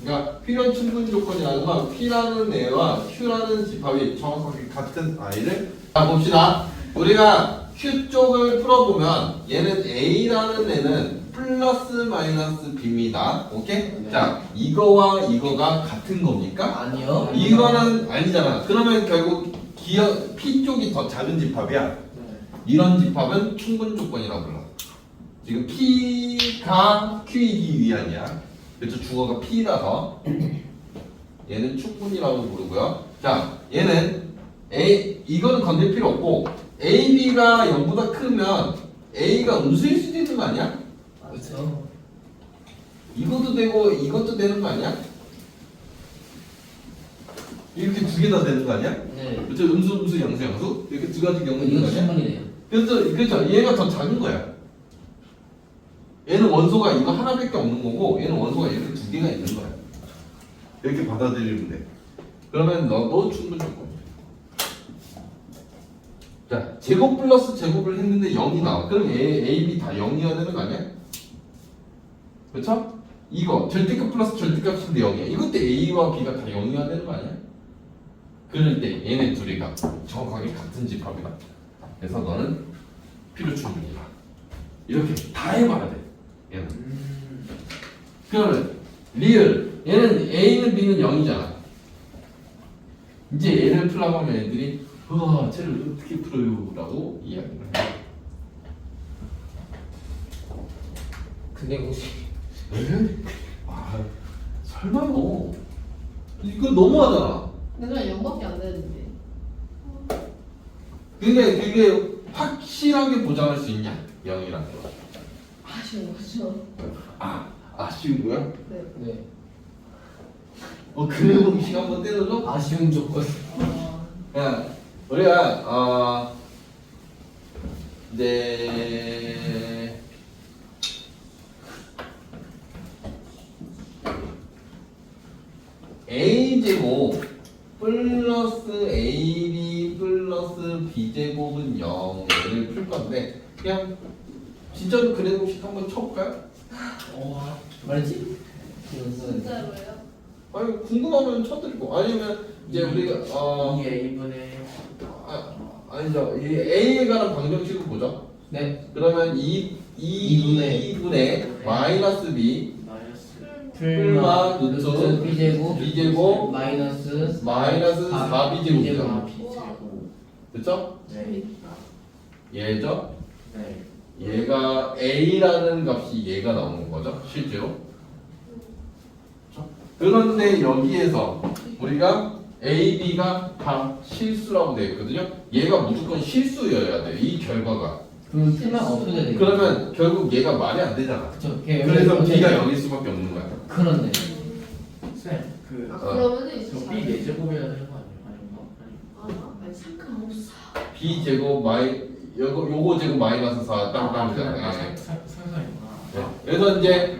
[SPEAKER 1] 그러니까 필요 충분 조건이라는 건 p라는 애와 q라는 집합이 정확하게 같은 i를 자 봅시다. 우리가 q 쪽을 풀어보면 얘는 a라는 애는 플러스 마이너스 b입니다. 오케이?
[SPEAKER 5] 네.
[SPEAKER 1] 자 이거와 이거가 같은 겁니까?
[SPEAKER 5] 아니요.
[SPEAKER 1] 이거는 아니잖아. 그러면 결국 기억 p 쪽이 더 작은 집합이야.
[SPEAKER 3] 네.
[SPEAKER 1] 이런 집합은 충분 조건이라고 불러. 지금 p가 q이기 위함이야. 그래서 주어가 p라서 얘는 충분이라고 부르고요. 자, 얘는 이거는 건들 필요 없고 a, b가 0보다 크면 a가 음수일 수도 있는 거 아니야?
[SPEAKER 5] 그렇죠.
[SPEAKER 1] 이것도 되고 이것도 되는 거 아니야? 이렇게 두 개 다 되는 거 아니야?
[SPEAKER 5] 네.
[SPEAKER 1] 그렇죠? 음수, 양수 이렇게 두 가지 경우 있는
[SPEAKER 5] 이거
[SPEAKER 1] 거 아니야?
[SPEAKER 5] 충분이네요.
[SPEAKER 1] 그래서 그렇죠. 얘가 더 작은 거야. 얘는 원소가 이거 하나밖에 없는 거고 얘는 원소가 이렇게 두 개가 있는 거야. 이렇게 받아들이면 돼. 그러면 너도 충분 조건. 자, 제곱 플러스 제곱을 했는데 0이 나와. 그럼 A, B 다 0이어야 되는 거 아니야? 그렇죠? 이거 절대값 플러스 절대값인데 0이야. 이것도 A와 B가 다 0이어야 되는 거 아니야? 그럴 때 얘네 둘이가 정확하게 같은 집합이다. 그래서 너는 필요 충분이다. 이렇게 다 해봐야 돼. 얘는. 그러면 리을 얘는 A는 B는 0이잖아. 이제 얘를 풀라고 하면 애들이 쟤를 어떻게 풀어요? 라고 이야기를 해.
[SPEAKER 5] 근데 혹시
[SPEAKER 1] 에? 설마요. 이거 너무하잖아.
[SPEAKER 2] 근데 그냥 0밖에 안 되는데.
[SPEAKER 1] 근데 그게 확실하게 보장할 수 있냐? 0이라는 거.
[SPEAKER 2] 아쉬운 거죠.
[SPEAKER 1] 아쉬운 거야?
[SPEAKER 2] 네.
[SPEAKER 5] 네.
[SPEAKER 1] 그래 공식 한번 때려줘?
[SPEAKER 5] 아쉬운 조건.
[SPEAKER 1] 야, 우리가 이제 a 제곱 플러스 ab 플러스 b 제곱은 0을 풀 건데 그냥 진짜로 그래 공식 한번 쳐볼까요?
[SPEAKER 5] 말했지?
[SPEAKER 4] 진짜로요?
[SPEAKER 1] 아니 궁금하면 쳐드리고 아니면 이제 우리가
[SPEAKER 3] 2a분의
[SPEAKER 1] 아니죠. 이 A에 관한 방정식을 보죠.
[SPEAKER 5] 네.
[SPEAKER 1] 그러면
[SPEAKER 5] 이분의
[SPEAKER 1] 2분의 마이너스 B
[SPEAKER 3] 마이너스
[SPEAKER 1] 풀마
[SPEAKER 5] 루트
[SPEAKER 1] 루트
[SPEAKER 5] b제곱
[SPEAKER 1] B제곱
[SPEAKER 5] 마이너스
[SPEAKER 1] 마이너스 4B제곱이죠.
[SPEAKER 3] 4b제곱.
[SPEAKER 1] 됐죠?
[SPEAKER 3] 네.
[SPEAKER 1] 얘죠?
[SPEAKER 3] 네.
[SPEAKER 1] 얘가 A라는 값이 얘가 나오는 거죠. 실제로. 그렇죠? 그런데 여기에서 우리가 A, B가 다 실수라고 되어 있거든요. 얘가 무조건 실수여야 돼요. 이 결과가.
[SPEAKER 5] 그럼 풀만 없어져야 돼요.
[SPEAKER 1] 그러면 결국 얘가 말이 안 되잖아.
[SPEAKER 5] 그쵸.
[SPEAKER 1] 그래서 B가 0일 수밖에 없는 거야.
[SPEAKER 5] 그렇네.
[SPEAKER 3] 쌤, 그
[SPEAKER 2] 그러면은 이제
[SPEAKER 3] 저 B 4제곱이어야 되는 거 아니에요?
[SPEAKER 2] 아니 상관없어.
[SPEAKER 1] B 제곱 요거 제곱 마이너스 4 땅땅 되잖아요.
[SPEAKER 3] 상상이구나.
[SPEAKER 1] 그래서 이제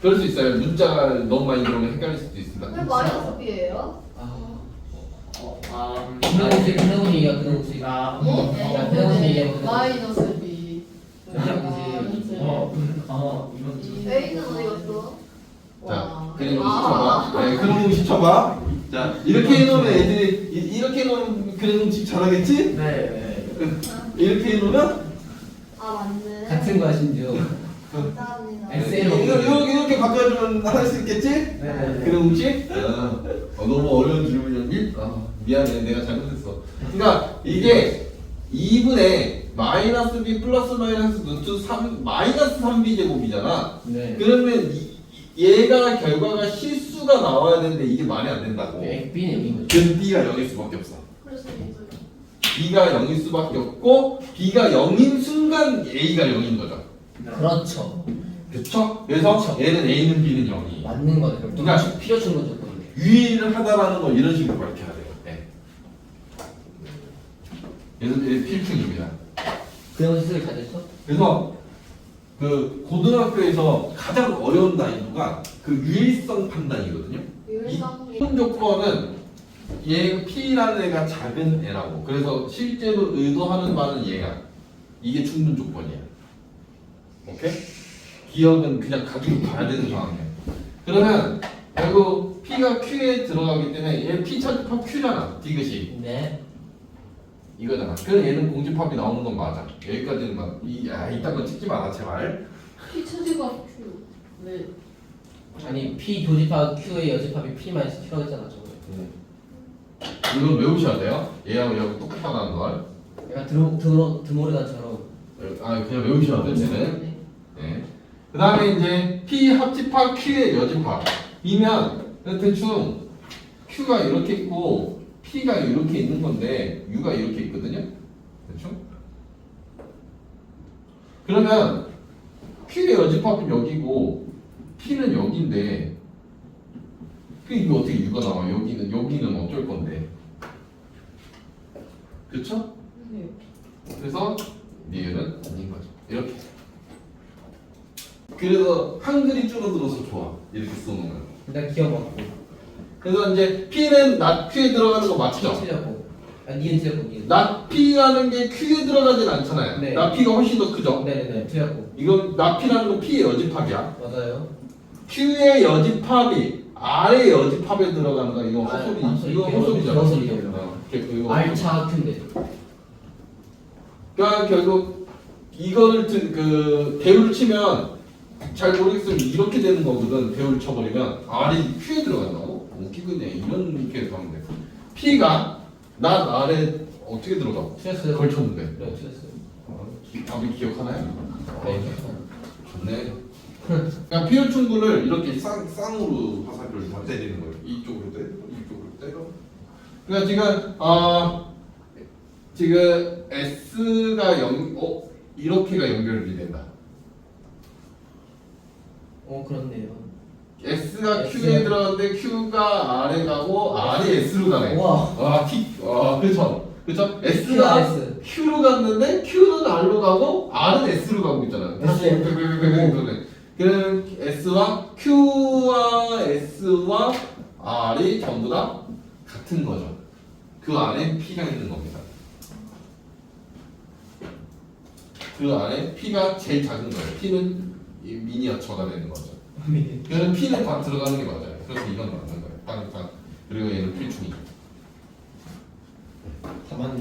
[SPEAKER 1] 그럴 수 있어요. 문자가 너무 많이 들어오면 헷갈릴 수도
[SPEAKER 2] 왜
[SPEAKER 1] 있습니다.
[SPEAKER 2] 마이너스 B예요?
[SPEAKER 5] 그런 얘기가 그런 혹시 그런 얘기가
[SPEAKER 2] 마이너스 B.
[SPEAKER 3] 이건
[SPEAKER 2] A는 어디 갔어?
[SPEAKER 1] 자, 그림 쳐봐. 네, 그림 쳐봐. 자, 이렇게 해놓으면 애들이 이렇게 해놓으면 그림 잘하겠지?
[SPEAKER 3] 네.
[SPEAKER 1] 이렇게 해놓으면
[SPEAKER 2] 맞네.
[SPEAKER 5] 같은 거 하신죠.
[SPEAKER 2] 감사합니다.
[SPEAKER 1] 이렇게 바꿔주면 할 수 있겠지?
[SPEAKER 3] 네.
[SPEAKER 1] 그럼 혹시? 너무 어려운 질문이었니? 미안해, 내가 잘못했어. 그러니까 이게 2분의 마이너스 b 플러스 마이너스 루트 3 마이너스 3b 제곱이잖아.
[SPEAKER 5] 네.
[SPEAKER 1] 그러면 얘가 결과가 실수가 나와야 되는데 이게 말이 안 된다고.
[SPEAKER 5] B는 여긴 거죠.
[SPEAKER 1] 그래서 b가 0일 수밖에 없어.
[SPEAKER 4] 그래서 이제
[SPEAKER 1] b가 0일 수밖에 없고 b가 0인 순간 a가 0인 거죠.
[SPEAKER 5] 그렇죠.
[SPEAKER 1] 그렇죠? 그래서 얘는 a는 b는 0이.
[SPEAKER 5] 맞는 거예요. 그럼
[SPEAKER 1] 그러니까
[SPEAKER 5] 누가 필요 충분 조건이에요.
[SPEAKER 1] 유의를 하다라는 걸 이런 식으로 밝혀야 돼요. 네. 얘는 필충입니다.
[SPEAKER 5] 그런 식을 찾았어?
[SPEAKER 1] 그래서 그 고등학교에서 가장 어려운 난이도가 그 유일성 판단이거든요. 기본 조건은 얘 P라는 애가 작은 애라고. 그래서 실제로 의도하는 바는 얘야. 이게 충분 조건이야. 오케이? 기억은 그냥 가지고 가야 되는 상황이야. 그러면 결국 P가 Q에 들어가기 때문에 얘 P 차집합 Q잖아. 디귿이.
[SPEAKER 5] 네.
[SPEAKER 1] 이거잖아. 그럼 얘는 공집합이 나오는 건 맞아. 여기까지는 막 이딴 거 찍지 마라 제발.
[SPEAKER 2] P 차지가 Q. 네.
[SPEAKER 5] 아니 P 교집합 Q의 여집합이 P 마이너스 Q라고 했잖아 저거.
[SPEAKER 1] 이건 외우셔야 돼요. 얘하고 얘하고 똑같다는 걸.
[SPEAKER 5] 약간 드모르단처럼.
[SPEAKER 1] 그냥 외우셔야 돼 쟤는.
[SPEAKER 2] 네.
[SPEAKER 1] 네. 그 다음에 이제 P 합집합 Q의 여집합이면 대충 Q가 이렇게 있고 P가 이렇게 있는 건데 U가 이렇게 있거든요. 대충. 그러면 Q의 여집합은 여기고 P는 여기인데 이거 어떻게 U가 나와? 여기는 어쩔 건데. 그쵸?
[SPEAKER 2] 네.
[SPEAKER 1] 그래서 니은은 아닌 거죠. 이렇게. 그래서 한글이 줄어들어서 좋아. 이렇게 써놓으면.
[SPEAKER 5] 일단 기억 맞고.
[SPEAKER 1] 그래서 이제 P는 낫 Q에 들어가는 거 맞죠?
[SPEAKER 5] 틀렸고. 니은 틀렸고 니은.
[SPEAKER 1] 낫 P라는 게 Q에 들어가진 않잖아요.
[SPEAKER 5] 네.
[SPEAKER 1] 낫 P가 훨씬 더 크죠?
[SPEAKER 5] 네네네 틀렸고.
[SPEAKER 1] 이건 낫 P라는 건 P의 여집합이야.
[SPEAKER 5] 맞아요.
[SPEAKER 1] Q의 여집합이 R의 여집합에 들어가는 거 이건 헛소리. 이건 헛소리잖아.
[SPEAKER 5] 헛소리죠.
[SPEAKER 1] 이거
[SPEAKER 5] 알차 Q인데.
[SPEAKER 1] 그러니까 결국 이거를 대우를 치면 잘 모르겠으면 이렇게 되는 거거든. 대우를 쳐버리면 R이 Q에 들어간다고? 웃기겠네. 이렇게 하면 돼. P가 낫 R에 어떻게 들어가?
[SPEAKER 5] 틀렸어요.
[SPEAKER 1] 걸쳤는데.
[SPEAKER 5] 네 틀렸어요.
[SPEAKER 1] 답이 기억하나요?
[SPEAKER 5] 네.
[SPEAKER 1] 좋네. 그러니까 피율 충분을 이렇게 쌍으로 화살표를 다 때리는 거예요. 이쪽으로 때려, 이쪽으로 때려. 그러니까 지금 S가 이렇게가 연결이 된다.
[SPEAKER 5] 그렇네요.
[SPEAKER 1] S가
[SPEAKER 5] S.
[SPEAKER 1] Q에 들어가는데 Q가 R에 가고 R이 S로 가네.
[SPEAKER 5] 우와.
[SPEAKER 1] 그렇죠. 그렇죠?
[SPEAKER 5] Q가
[SPEAKER 1] S가
[SPEAKER 5] S.
[SPEAKER 1] Q로 갔는데 Q는 R로 가고 R은 S로 가고 있잖아.
[SPEAKER 5] S.
[SPEAKER 1] 그럼 Q와 S와 R이 전부 다 같은 거죠. 그 안에 P가 있는 겁니다. 그 안에 P가 제일 작은 거예요. P는 이 미니어처가 되는 거죠. 그래서 P는 다 들어가는 게 맞아요. 그래서 이건 맞는 거예요. 땅. 그리고 얘는 필충이죠.
[SPEAKER 5] 다 맞네.